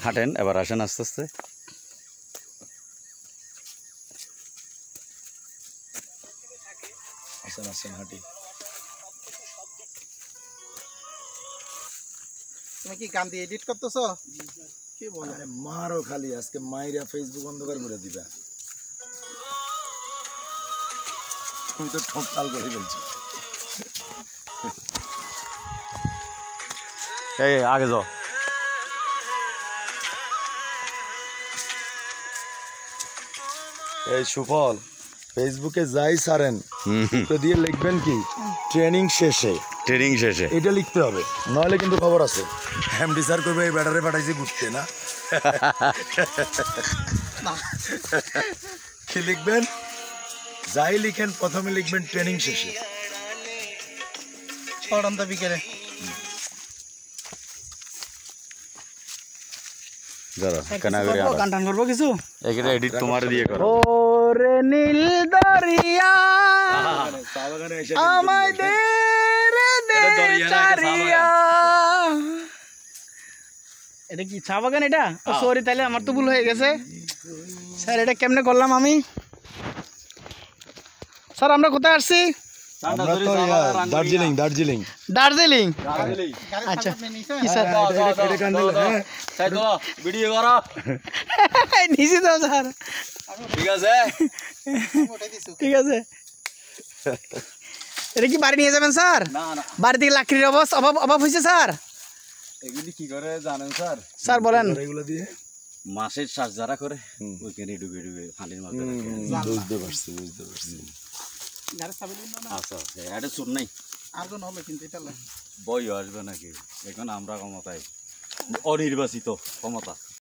হাঁটেন, এবার আসেন আস্তে আস্তে। আসেন আসেন হাঁটি। তুমি কি গান দিয়ে এডিট করতেছো? কি বলো? মারো খালি, আজকে মাইরা ফেসবুক অন্ধকার করে দিবা। তুমি তো ঠোঁট লাল করে বলছি। এই আগে যাও। এই সুফল, ফেসবুকে যাই সারেন তো দিয়ে লিখবেন কি ট্রেনিং শেষে, ট্রেনিং শেষে এটা লিখতে হবে, নইলে কিন্তু খবর আছে এমডি স্যার করবে এই ব্যাটারে পাঠাইছে ঘুরতে না। কি লিখবেন? যাই লিখেন প্রথমে লিখবেন ট্রেনিং শেষে। ছড়ান্ত বিকেলে ধরো কেনা করে গান টান করবো কিছু। এখানে এডিট তোমার দিয়ে করো। ওরে নীল দরিয়া আমাদের এটা কি চা বাগান? এটা সরি, তাহলে আমার তো ভুল হয়ে গেছে স্যার। এটা কেমনে করলাম আমি? স্যার আমরা কোথায় আসছি? আমরা তো দার্জিলিং দার্জিলিং দার্জিলিং। আচ্ছা কি স্যার ভিডিও করো। নিচে দাও স্যার। ঠিক আছে ঠিক আছে। এটা কি বাড়ি নিয়ে যাবেন স্যার? না না, বাড়ি থেকে লাকড়ির অভাব হয়েছে স্যার। এগুলি কি করে জানেন স্যার? স্যার বলেন। এগুলো দিয়ে মাছের চাষ যারা করে ওইখানে ডুবে ডুবে পানির মধ্যে রাখে। বুঝতে পারছি বুঝতে পারছি। আচ্ছা এটা শুন নাই, আর কোন হবে কিন্তু এটা বই আসবে নাকি? এখন আমরা ক্ষমতায়, অনির্বাচিত ক্ষমতা।